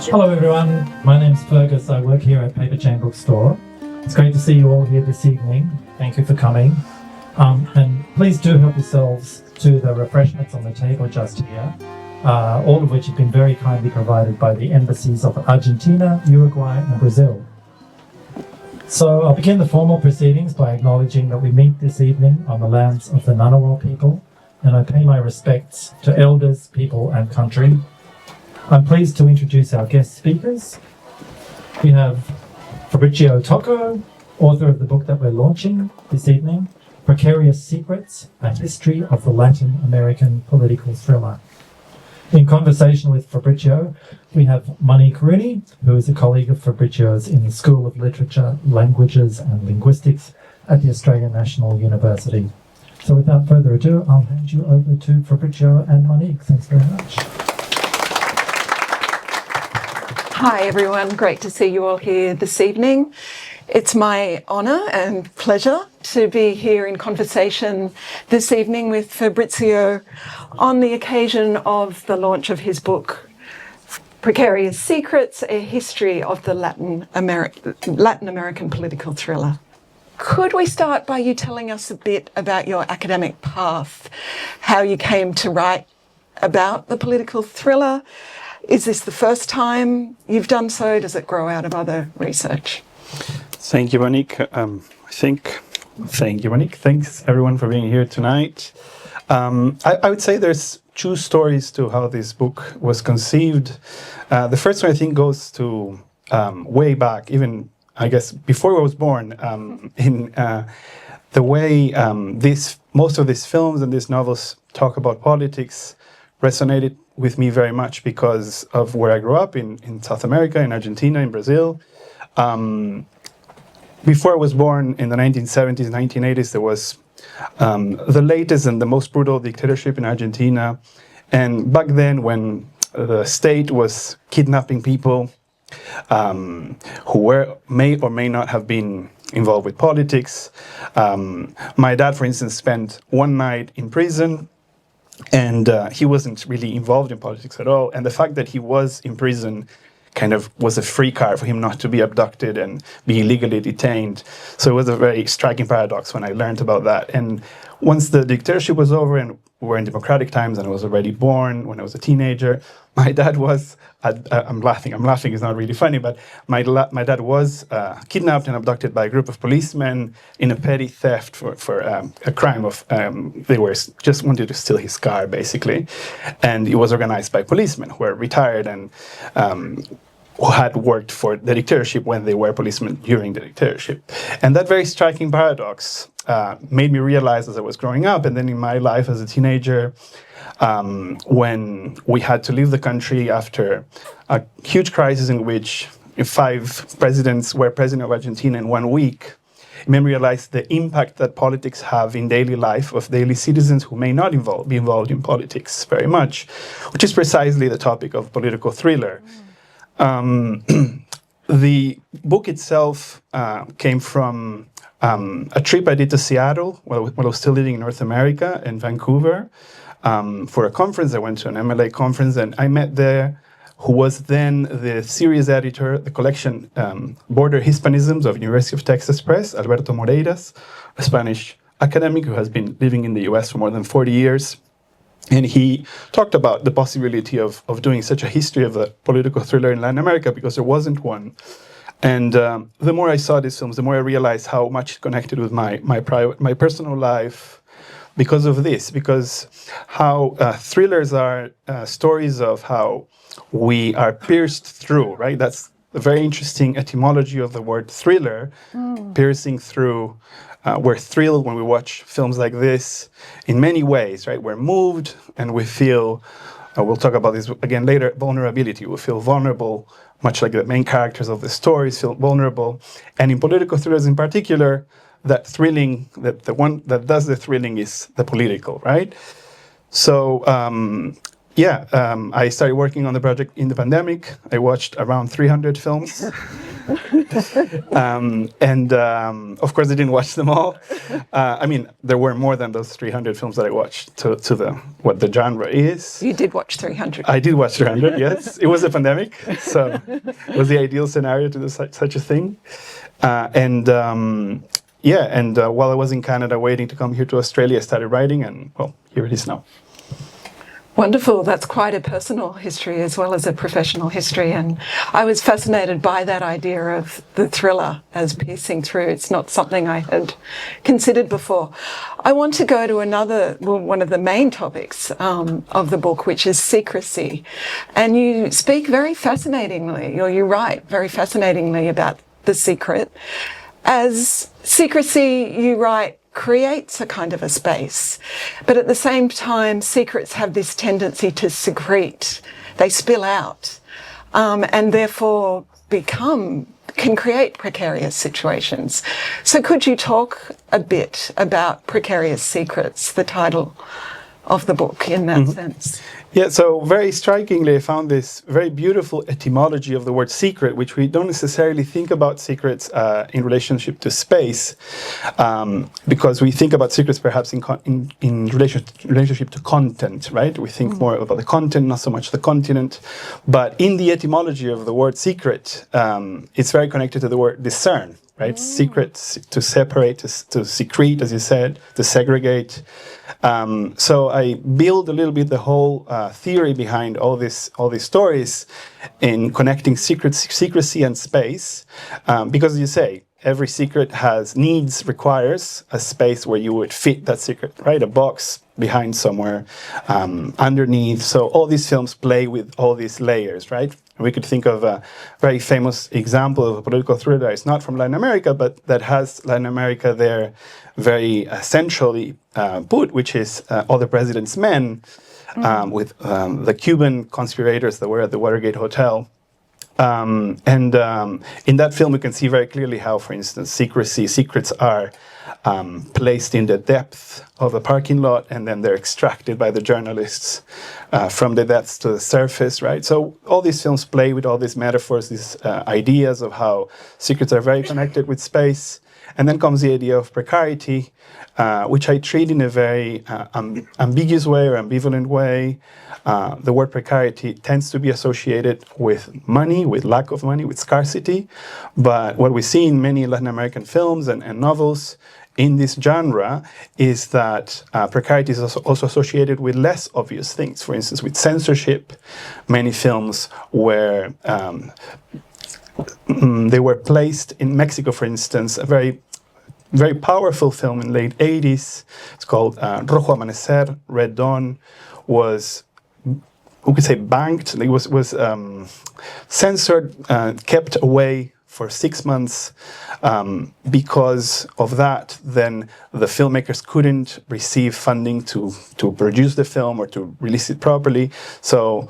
Hello everyone, my name's Fergus. I work here at Paperchain Bookstore. It's great to see you all here this evening. Thank you for coming. And please do help yourselves to the refreshments on the table just here, all of which have been very kindly provided by the Embassies of Argentina, Uruguay and Brazil. So I'll begin the formal proceedings by acknowledging that we meet this evening on the lands of the Ngunnawal people, and I pay my respects to elders, people and country. I'm pleased to introduce our guest speakers. We have Fabricio Tocco, author of the book that we're launching this evening, Precarious Secrets, A History of the Latin American Political Thriller. In conversation with Fabricio, we have Monique Rooney, who is a colleague of Fabricio's in the School of Literature, Languages and Linguistics at the Australian National University. So without further ado, I'll hand you over to Fabricio and Monique. Thanks very much. Hi everyone, great to see you all here this evening. It's my honour and pleasure to be here in conversation this evening with Fabricio on the occasion of the launch of his book, Precarious Secrets, A History of the Latin American Political Thriller. Could we start by you telling us a bit about your academic path, how you came to write about the political thriller? Is this the first time you've done so? Does it grow out of other research? Thank you, Monique. Thank you, Monique. Thanks, everyone, for being here tonight. I would say there's two stories to how this book was conceived. The first one, I think, goes to way back, even, I guess, before I was born, in the way most of these films and these novels talk about politics resonated with me very much because of where I grew up in South America, in Argentina, in Brazil. Before I was born in the 1970s, 1980s, there was the latest and the most brutal dictatorship in Argentina. And back then, when the state was kidnapping people who may or may not have been involved with politics, my dad, for instance, spent one night in prison. And he wasn't really involved in politics at all. And the fact that he was in prison kind of was a free card for him not to be abducted and be illegally detained. So it was a very striking paradox when I learned about that. And once the dictatorship was over and we were in democratic times and I was already born when I was a teenager, my dad was, I'm laughing, it's not really funny, but my dad was kidnapped and abducted by a group of policemen in a petty theft for a crime of, they were just wanted to steal his car, basically. And it was organized by policemen who were retired and who had worked for the dictatorship when they were policemen during the dictatorship. And that very striking paradox made me realize as I was growing up, and then in my life as a teenager, when we had to leave the country after a huge crisis in which 5 presidents were president of Argentina in 1 week, it made me realize the impact that politics have in daily life of daily citizens who may not be involved in politics very much, which is precisely the topic of political thriller. The book itself came from a trip I did to Seattle when I was still living in North America, in Vancouver, for a conference. I went to an MLA conference and I met there who was then the series editor, the collection Border Hispanisms of University of Texas Press, Alberto Moreiras, a Spanish academic who has been living in the US for more than 40 years. And he talked about the possibility of doing such a history of a political thriller in Latin America because there wasn't one. And the more I saw these films, the more I realized how much it connected with my personal life because of this, because how thrillers are stories of how we are pierced through, right? That's a very interesting etymology of the word thriller, piercing through. We're thrilled when we watch films like this in many ways, right? We're moved and we feel, we'll talk about this again later, vulnerability. We feel vulnerable, much like the main characters of the stories feel vulnerable. And in political thrillers in particular, that thrilling, the one that does the thrilling is the political, right? So, I started working on the project in the pandemic. I watched around 300 films Of course, I didn't watch them all. I mean, there were more than those 300 films that I watched to what the genre is. You did watch 300. I did watch 300, yes. It was a pandemic, so it was the ideal scenario to do such a thing. While I was in Canada waiting to come here to Australia, I started writing, and well, here it is now. Wonderful. That's quite a personal history as well as a professional history. And I was fascinated by that idea of the thriller as piercing through. It's not something I had considered before. I want to go to one of the main topics of the book, which is secrecy. And you speak very fascinatingly, or you write very fascinatingly about the secret. As secrecy, you write, creates a kind of a space. But at the same time, secrets have this tendency to secrete. They spill out and therefore can create precarious situations. So could you talk a bit about Precarious Secrets, the title of the book in that sense? Yeah, so very strikingly, I found this very beautiful etymology of the word secret, which we don't necessarily think about secrets in relationship to space, because we think about secrets perhaps in relationship to content, right? We think more about the content, not so much the continent. But in the etymology of the word secret, it's very connected to the word discern, right? Secret, to separate, to secrete, as you said, to segregate. So I build a little bit the whole theory behind all these stories in connecting secrecy and space, because as you say, every secret requires a space where you would fit that secret, right? A box behind somewhere, underneath. So all these films play with all these layers, right? We could think of a very famous example of a political thriller that is not from Latin America, but that has Latin America there very centrally put, which is All the President's Men, with the Cuban conspirators that were at the Watergate Hotel. In that film, we can see very clearly how, for instance, secrets are placed in the depth of the parking lot, and then they're extracted by the journalists from the depths to the surface, right? So all these films play with all these metaphors, these ideas of how secrets are very connected with space. And then comes the idea of precarity, which I treat in a very ambiguous way or ambivalent way. The word precarity tends to be associated with money, with lack of money, with scarcity. But what we see in many Latin American films and novels in this genre is that precarity is also associated with less obvious things. For instance, with censorship, many films where they were placed in Mexico, for instance, a very powerful film in the late 80s. It's called Rojo Amanecer, Red Dawn, was, we could say, banked. It was censored, kept away for 6 months. Because of that, then the filmmakers couldn't receive funding to produce the film or to release it properly. So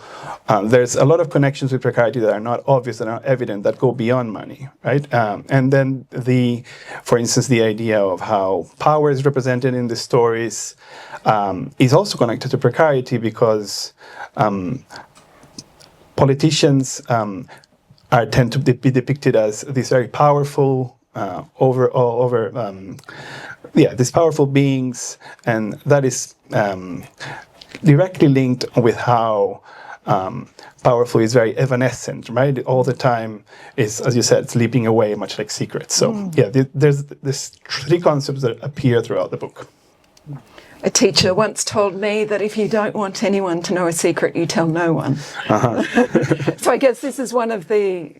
there's a lot of connections with precarity that are not obvious, that are not evident, that go beyond money, right? And then for instance, the idea of how power is represented in the stories is also connected to precarity, because politicians tend to be depicted as these very powerful, these powerful beings, and that is directly linked with how powerful is very evanescent, right? All the time is, as you said, sleeping away, much like secrets. So there's three concepts that appear throughout the book. A teacher once told me that if you don't want anyone to know a secret, you tell no one. So I guess this is one of the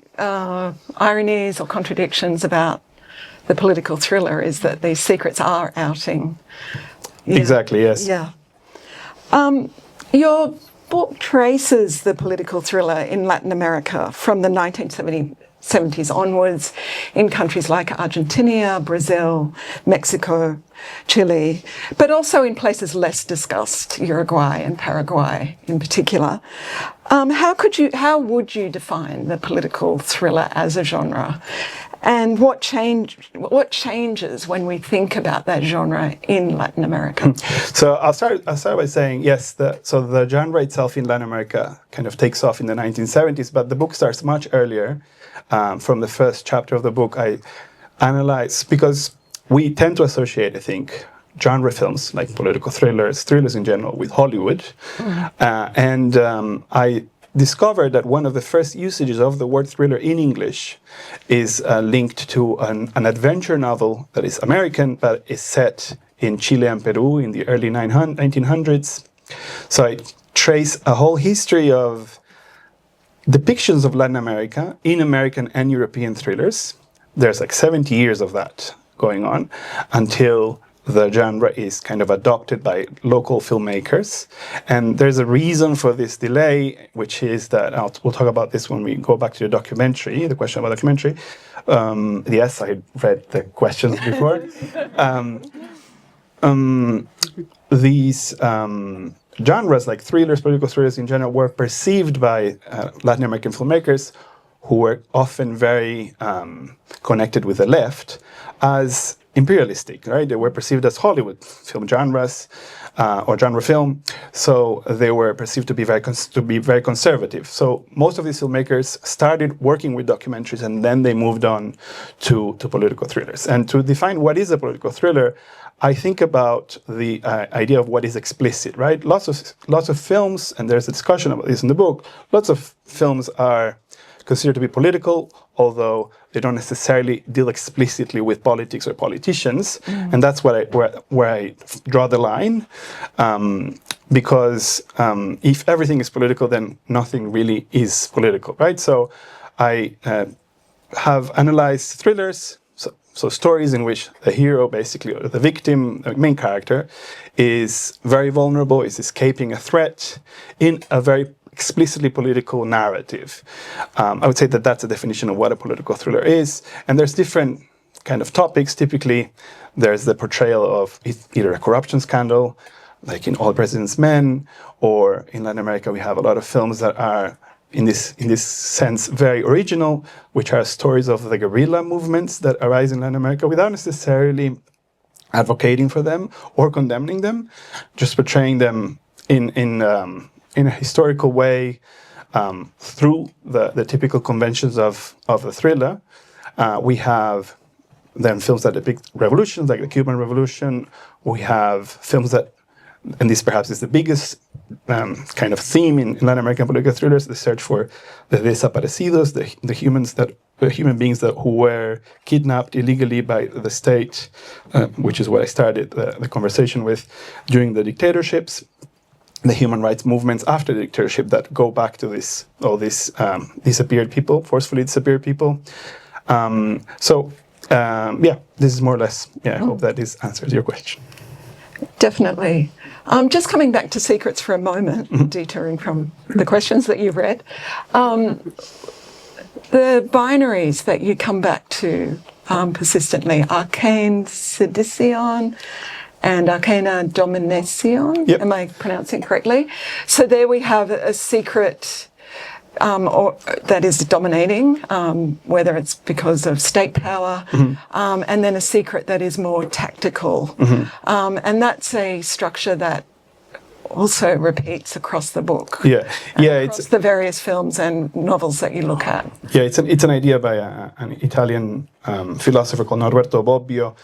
ironies or contradictions about the political thriller, is that these secrets are outing. Yeah. Exactly, yes. Yeah. Your book traces the political thriller in Latin America from the 1970s onwards in countries like Argentina, Brazil, Mexico, Chile, but also in places less discussed, Uruguay and Paraguay in particular. How would you define the political thriller as a genre? And what changes when we think about that genre in Latin America? So I'll start by saying yes. So the genre itself in Latin America kind of takes off in the 1970s, but the book starts much earlier. From the first chapter of the book, I analyze, because we tend to associate, I think, genre films like political thrillers in general, with Hollywood, and I discovered that one of the first usages of the word thriller in English is linked to an adventure novel that is American, but is set in Chile and Peru in the early 1900s. So I trace a whole history of depictions of Latin America in American and European thrillers. There's like 70 years of that going on until the genre is kind of adopted by local filmmakers. And there's a reason for this delay, which is that, we'll talk about this when we go back to the documentary, the question about documentary. Yes, I read the questions before. These genres, like thrillers, political thrillers in general, were perceived by Latin American filmmakers, who were often very connected with the left, as imperialistic, right? They were perceived as Hollywood film genres or genre film, so they were perceived to be very conservative. So most of these filmmakers started working with documentaries, and then they moved on to political thrillers. And to define what is a political thriller, I think about the idea of what is explicit, right? Lots of films, and there's a discussion about this in the book. Lots of films are considered to be political, although they don't necessarily deal explicitly with politics or politicians, and that's where I draw the line, because if everything is political, then nothing really is political, right? So I have analyzed thrillers, so stories in which the hero, basically, or the victim, the main character, is very vulnerable, is escaping a threat in a very explicitly political narrative. I would say that that's a definition of what a political thriller is. And there's different kind of topics. Typically, there's the portrayal of either a corruption scandal, like in All President's Men, or in Latin America, we have a lot of films that are, in this sense, very original, which are stories of the guerrilla movements that arise in Latin America without necessarily advocating for them or condemning them, just portraying them in a historical way, through the typical conventions of the thriller. We have then films that depict revolutions, like the Cuban Revolution. We have films that, and this perhaps is the biggest kind of theme in Latin American political thrillers, the search for the desaparecidos, the human beings who were kidnapped illegally by the state, which is what I started the conversation with during the dictatorships. The human rights movements after the dictatorship that go back to all these disappeared people, forcefully disappeared people. This is more or less, I hope that this answers your question. Definitely. Just coming back to secrets for a moment, detouring from the questions that you've read. The binaries that you come back to persistently, arcane sedition and arcana domination. Yep. Am I pronouncing correctly? So there we have a secret or that is dominating, whether it's because of state power, and then a secret that is more tactical. And that's a structure that also repeats across the book. Across the various films and novels that you look at. Yeah, it's an idea by an Italian philosopher called Norberto Bobbio.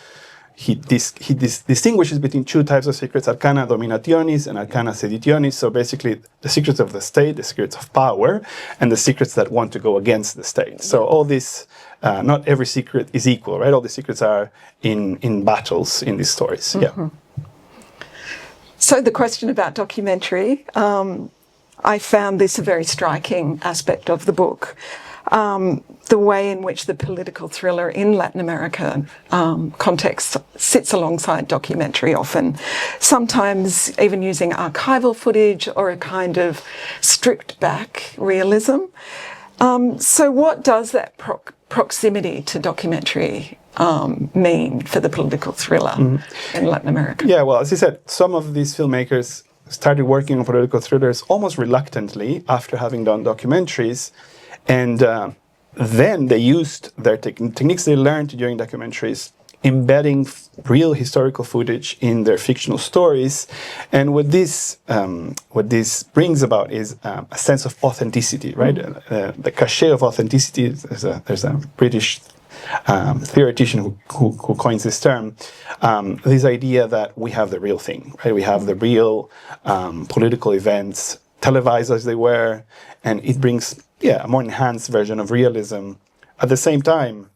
He distinguishes between two types of secrets, arcana dominationis and arcana seditionis. So basically, the secrets of the state, the secrets of power, and the secrets that want to go against the state. So all this, not every secret is equal, right? All the secrets are in battles in these stories. Yeah. So the question about documentary, I found this a very striking aspect of the book. The way in which the political thriller in Latin America context sits alongside documentary often, sometimes even using archival footage or a kind of stripped back realism. So what does that proximity to documentary mean for the political thriller in Latin America? Yeah, well, as you said, some of these filmmakers started working on political thrillers almost reluctantly after having done documentaries. And then they used their techniques they learned during documentaries, embedding real historical footage in their fictional stories. And what this brings about is a sense of authenticity, right? The cachet of authenticity. There's a British theoretician who coins this term. This idea that we have the real thing, right? We have the real political events, televised as they were, and it brings a more enhanced version of realism. At the same time,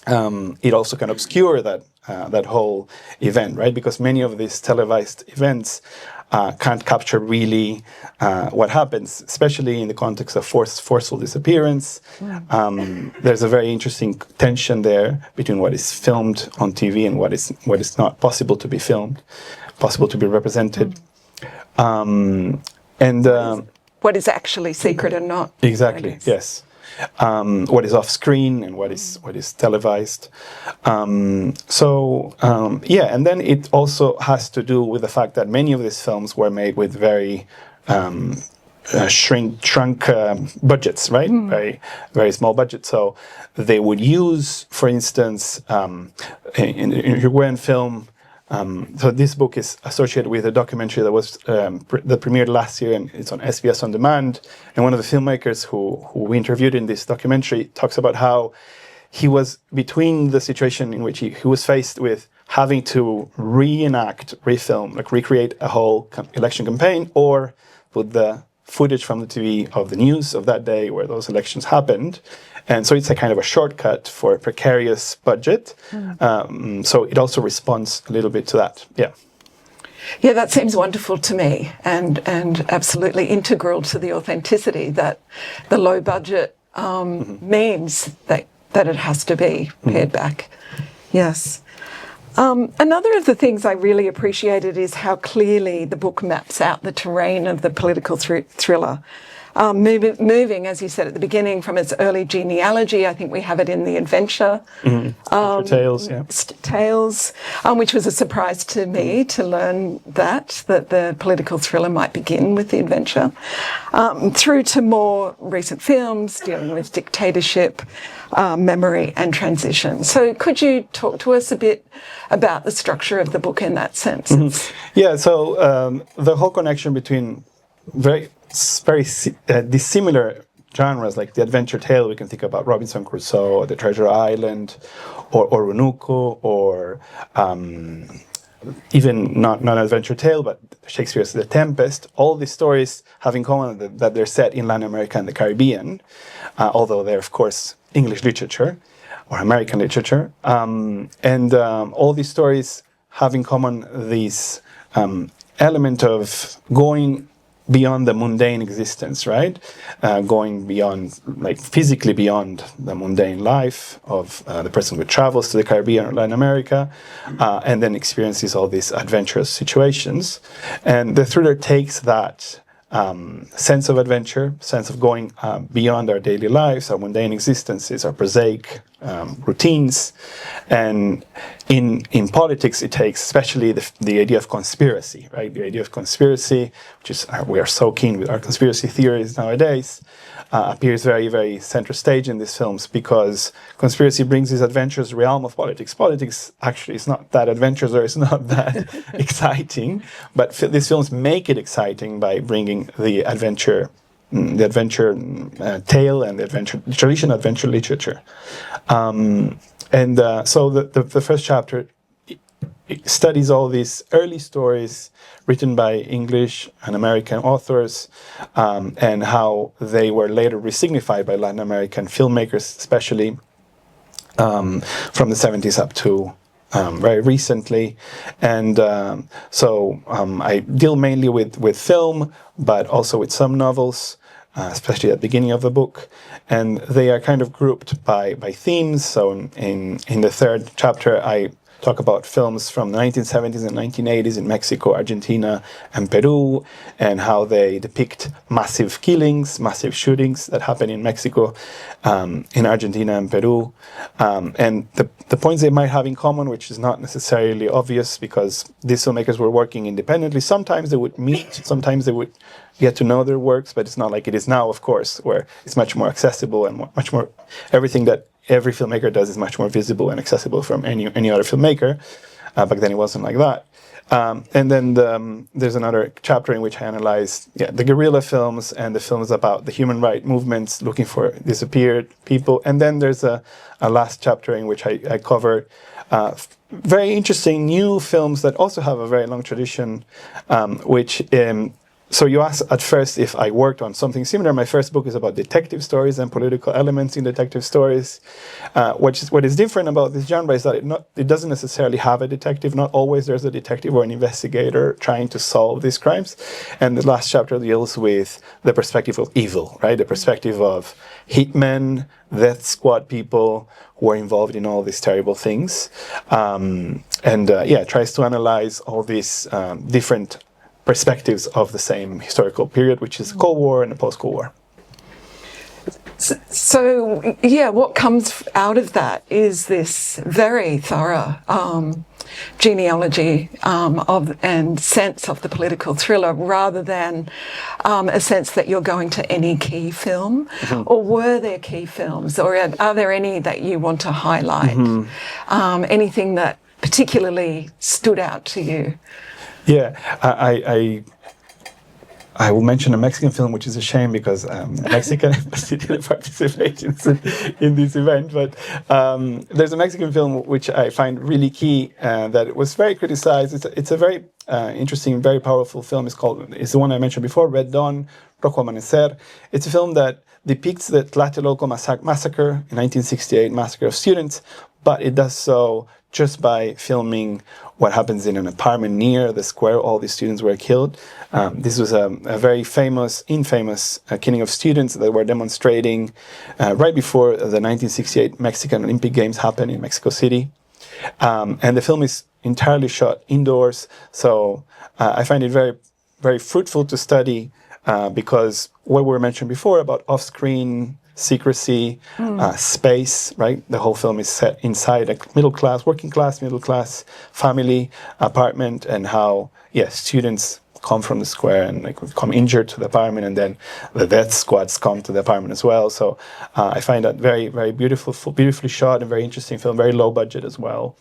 it also can obscure that whole event, right? Because many of these televised events can't capture really what happens, especially in the context of forceful disappearance. There's a very interesting tension there between what is filmed on TV and what is not possible to be filmed, possible to be represented. What is actually secret and not. Exactly, yes. What is off screen and what is televised. And then it also has to do with the fact that many of these films were made with very shrunk budgets, right? Very, very small budgets. So they would use, for instance, in Uruguayan film. So this book is associated with a documentary that was that premiered last year, and it's on SBS On Demand. And one of the filmmakers who we interviewed in this documentary talks about how he was between the situation in which he was faced with having to refilm, like recreate a whole election campaign, or put the footage from the TV of the news of that day where those elections happened. And so it's a kind of a shortcut for a precarious budget. So it also responds a little bit to that. Yeah. Yeah, that seems wonderful to me, and absolutely integral to the authenticity that the low budget means that it has to be pared back. Yes. Another of the things I really appreciated is how clearly the book maps out the terrain of the political thriller. Moving, as you said at the beginning, from its early genealogy. I think we have it in the adventure. Tales, yeah. Tales, which was a surprise to me to learn that the political thriller might begin with the adventure, through to more recent films dealing with dictatorship, memory and transition. So could you talk to us a bit about the structure of the book in that sense? Yeah, so the whole connection between very dissimilar genres, like the adventure tale, we can think about Robinson Crusoe, The Treasure Island, or Oronuco, or even not an adventure tale, but Shakespeare's The Tempest. All these stories have in common that they're set in Latin America and the Caribbean, although they're, of course, English literature or American literature. All these stories have in common this element of going beyond the mundane existence, right? Going beyond, like physically beyond the mundane life of the person who travels to the Caribbean or Latin America, and then experiences all these adventurous situations. And the thriller takes that sense of adventure, sense of going beyond our daily lives, our mundane existences, our prosaic routines. And in politics, it takes especially the idea of conspiracy, right? The idea of conspiracy, which is, we are so keen with our conspiracy theories nowadays, appears very, very center stage in these films, because conspiracy brings this adventurous realm of politics. Politics actually is not that adventurous, or it's not that exciting, but these films make it exciting by bringing the adventure tale and the traditional adventure literature. So the first chapter studies all these early stories written by English and American authors, and how they were later resignified by Latin American filmmakers, especially from the 70s up to very recently. And I deal mainly with film, but also with some novels, especially at the beginning of the book. And they are kind of grouped by themes. So in the third chapter, I talk about films from the 1970s and 1980s in Mexico, Argentina, and Peru, and how they depict massive killings, massive shootings that happen in Mexico, in Argentina and Peru. And the points they might have in common, which is not necessarily obvious because these filmmakers were working independently. Sometimes they would meet, sometimes they would get to know their works, but it's not like it is now, of course, where it's much more accessible and much more, everything that every filmmaker does is much more visible and accessible from any other filmmaker. Back then it wasn't like that. And then there's another chapter in which I analyze the guerrilla films and the films about the human rights movements looking for disappeared people. And then there's a last chapter in which I cover very interesting new films that also have a very long tradition, so you asked at first if I worked on something similar. My first book is about detective stories and political elements in detective stories. What is different about this genre is that it doesn't necessarily have a detective. Not always there's a detective or an investigator trying to solve these crimes. And the last chapter deals with the perspective of evil, right? The perspective of hitmen, death squad people who are involved in all these terrible things. Tries to analyze all these different perspectives of the same historical period, which is the Cold War and the post-Cold War. So, what comes out of that is this very thorough genealogy and sense of the political thriller, rather than a sense that you're going to any key film. Mm-hmm. Or were there key films, or are there any that you want to highlight? Mm-hmm. Anything that particularly stood out to you? Yeah, I will mention a Mexican film, which is a shame because Mexican embassy didn't participate in this event. But there's a Mexican film which I find really key that was very criticized. It's a very interesting, very powerful film. It's the one I mentioned before, Red Dawn, Rojo Amanecer. It's a film that depicts the Tlatelolco massacre in 1968, massacre of students, but it does so just by filming what happens in an apartment near the square all these students were killed. This was a very infamous killing of students that were demonstrating right before the 1968 Mexican Olympic Games happened in Mexico City. And the film is entirely shot indoors, so I find it very, very fruitful to study because what we mentioned before about off-screen secrecy, space, right? The whole film is set inside a working class, middle class family apartment, and how, students come from the square and come injured to the apartment, and then the death squads come to the apartment as well. So I find that very, very beautifully shot and very interesting film, very low budget as well.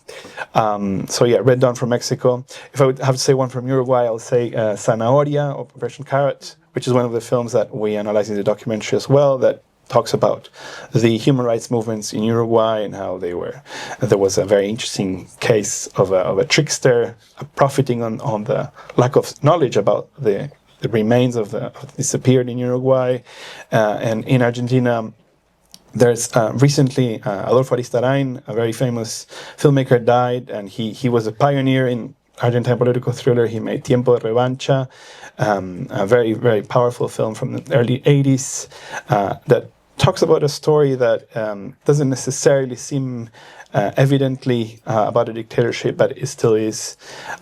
Red Dawn from Mexico. If I would have to say one from Uruguay, I'll say Zanahoria, or Operation Carrot, which is one of the films that we analyze in the documentary as well, that talks about the human rights movements in Uruguay and how there was a very interesting case of a trickster profiting on the lack of knowledge about the remains of the disappeared in Uruguay. And in Argentina, there's recently Adolfo Aristarain, a very famous filmmaker, died, and he was a pioneer in Argentine political thriller. He made Tiempo de Revancha, a very, very powerful film from the early 80s that talks about a story that doesn't necessarily seem evidently about a dictatorship, but it still is.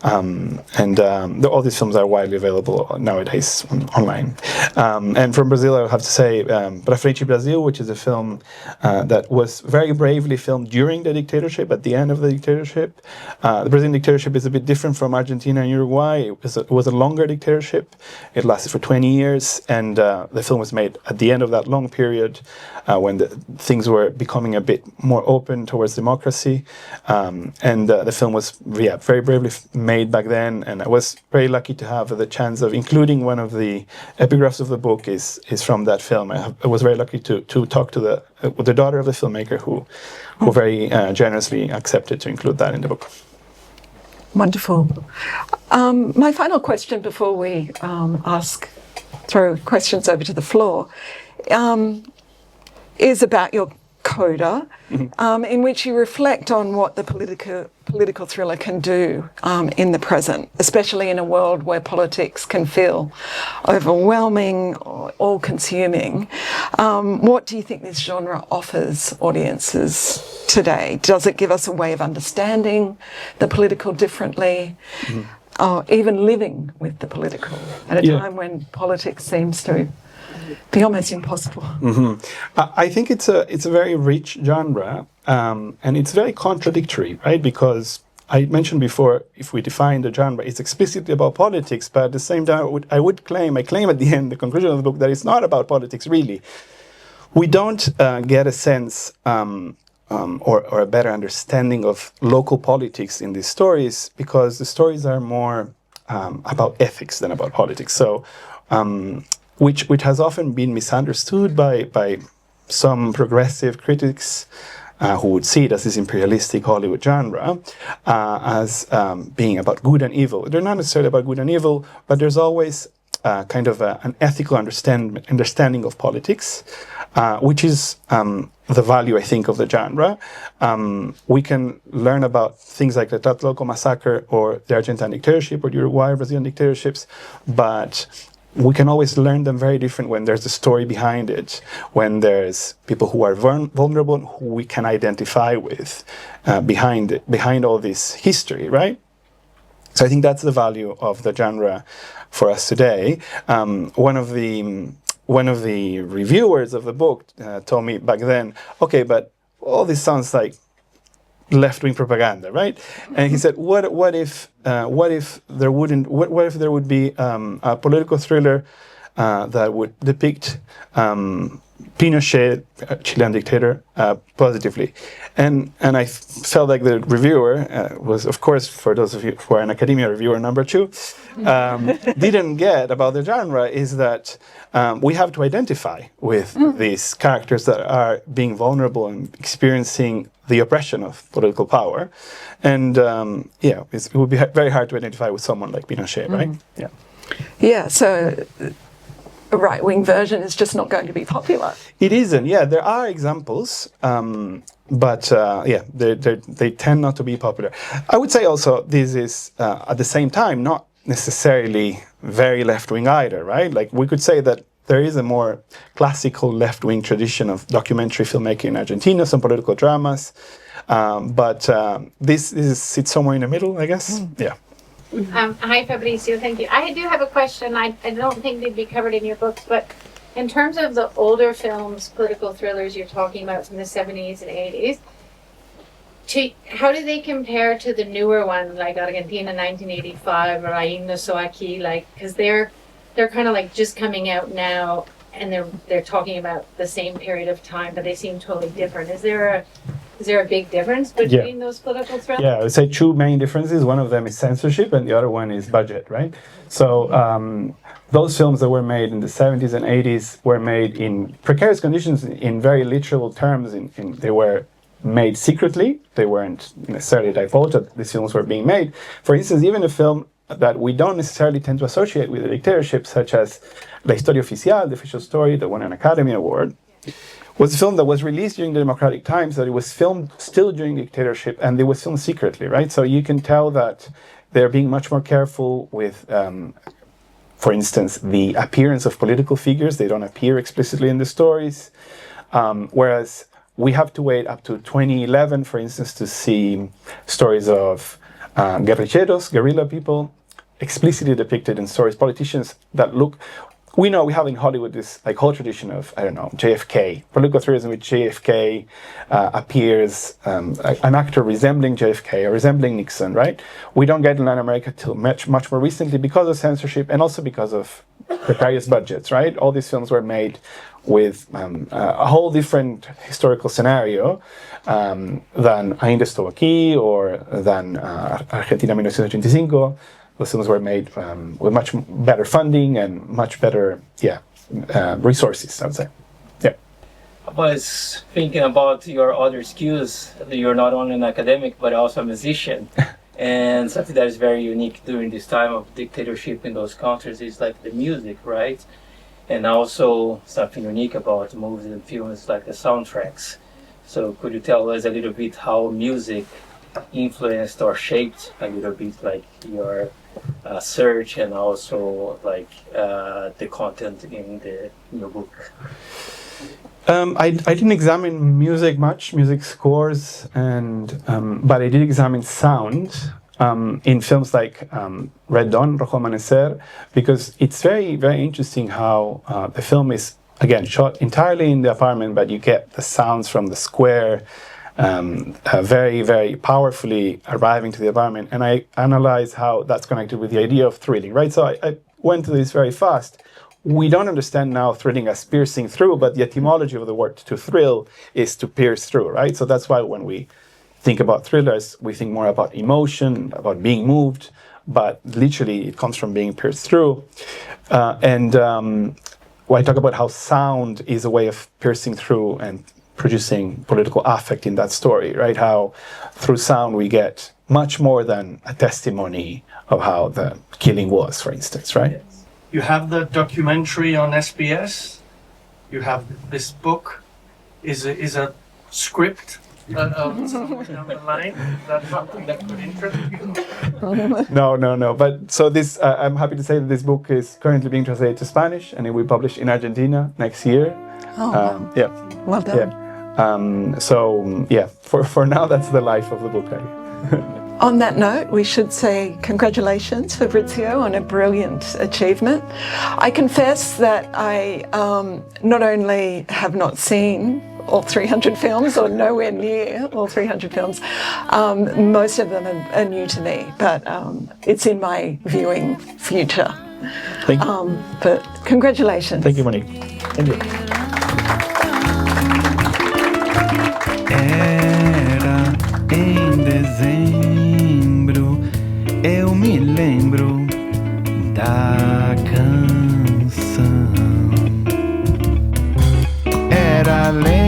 All these films are widely available nowadays online. And from Brazil, I would have to say Pra Frente Brasil, which is a film that was very bravely filmed during the dictatorship, at the end of the dictatorship. The Brazilian dictatorship is a bit different from Argentina and Uruguay. It was a longer dictatorship. It lasted for 20 years, and the film was made at the end of that long period when things were becoming a bit more open towards democracy. The film was very bravely made back then, and I was very lucky to have the chance of including one of the epigraphs of the book is from that film. I was very lucky to talk to the daughter of the filmmaker who very generously accepted to include that in the book. Wonderful. My final question before we throw questions over to the floor is about your Coda, in which you reflect on what the political thriller can do in the present, especially in a world where politics can feel overwhelming or all-consuming. What do you think this genre offers audiences today? Does it give us a way of understanding the political differently? Even living with the political at a time when politics seems to be almost impossible. I think it's a very rich genre, and it's very contradictory, right? Because I mentioned before, if we define the genre, it's explicitly about politics, but at the same time, I claim at the end, the conclusion of the book, that it's not about politics really. We don't get a sense or a better understanding of local politics in these stories, because the stories are more about ethics than about politics. So, which has often been misunderstood by some progressive critics who would see it as this imperialistic Hollywood genre as being about good and evil. They're not necessarily about good and evil, but there's always kind of an ethical understanding of politics, which is the value, I think, of the genre. We can learn about things like the Tlatelolco massacre or the Argentine dictatorship or the Uruguay, Brazilian dictatorships, but we can always learn them very different when there's a story behind it, when there's people who are vulnerable and who we can identify with behind all this history, right? So I think that's the value of the genre for us today. One of the reviewers of the book told me back then, okay, but all this sounds like left-wing propaganda, right? And he said, what if there would be a political thriller that would depict Pinochet, a Chilean dictator, positively? And I felt like the reviewer was, of course, for those of you who are an academia reviewer number 2, didn't get about the genre is that we have to identify with these characters that are being vulnerable and experiencing the oppression of political power. And it would be very hard to identify with someone like Pinochet, right? Yeah, so a right-wing version is just not going to be popular. It isn't, yeah. There are examples, but they tend not to be popular. I would say also this is, at the same time, not necessarily very left-wing either, right? Like, we could say that there is a more classical left-wing tradition of documentary filmmaking in Argentina, some political dramas, but this sits somewhere in the middle, I guess. Yeah. Hi, Fabricio. Thank you. I do have a question. I don't think they'd be covered in your books, but in terms of the older films, political thrillers you're talking about from the 70s and 80s, how do they compare to the newer ones like Argentina 1985 or Ainda Só Aquí? Like, because they're kind of like just coming out now, and they're talking about the same period of time, but they seem totally different. Is there a big difference between those political thrillers? Yeah, I would say 2 main differences. One of them is censorship, and the other one is budget, right? So those films that were made in the 70s and 80s were made in precarious conditions, in very literal terms. They were made secretly. They weren't necessarily divulged that these films were being made. For instance, even a film that we don't necessarily tend to associate with a dictatorship, such as La Historia Oficial, the official story that won an Academy Award, was a film that was released during the democratic times, that it was filmed still during dictatorship, and it was filmed secretly, right? So you can tell that they're being much more careful with, for instance, the appearance of political figures. They don't appear explicitly in the stories, whereas we have to wait up to 2011, for instance, to see stories of guerrilleros, guerrilla people, explicitly depicted in stories, politicians that look... We know we have in Hollywood this like whole tradition of, I don't know, JFK, political thrillers in which JFK appears, an actor resembling JFK or resembling Nixon, right? We don't get in Latin America till much more recently because of censorship and also because of precarious budgets, right? All these films were made with a whole different historical scenario than Ainda Estou Aquí or than Argentina 1985. Those films were made with much better funding and much better, resources, I would say. Yeah. I was thinking about your other skills. You're not only an academic, but also a musician. And something that is very unique during this time of dictatorship in those countries is like the music, right? And also something unique about movies and films like the soundtracks. So could you tell us a little bit how music influenced or shaped a little bit like your search and also like the content in your book? I didn't examine music much, music scores, but I did examine sound in films like Red Dawn, Rojo Amanecer, because it's very, very interesting how the film is, again, shot entirely in the apartment, but you get the sounds from the square very, very powerfully arriving to the apartment. And I analyze how that's connected with the idea of thrilling, right? So I went to this very fast. We don't understand now thrilling as piercing through, but the etymology of the word to thrill is to pierce through, right? So that's why when we think about thrillers, we think more about emotion, about being moved, but literally it comes from being pierced through. When I talk about how sound is a way of piercing through and producing political affect in that story, right? How through sound we get much more than a testimony of how the killing was, for instance, right? You have the documentary on SBS. You have this book. Is a script somewhere down the line. Is that something that could interest you? No. But so this, I'm happy to say that this book is currently being translated to Spanish, and it will be published in Argentina next year. Wow. Yeah. Well done. Yeah. For now, that's the life of the book. On that note, we should say congratulations, Fabricio, on a brilliant achievement. I confess that I not only have not seen all 300 films, or nowhere near all 300 films, most of them are new to me, but it's in my viewing future. Thank you. But congratulations. Thank you, Monique. Thank you. Era em dezembro, eu me lembro da canção. Era lembro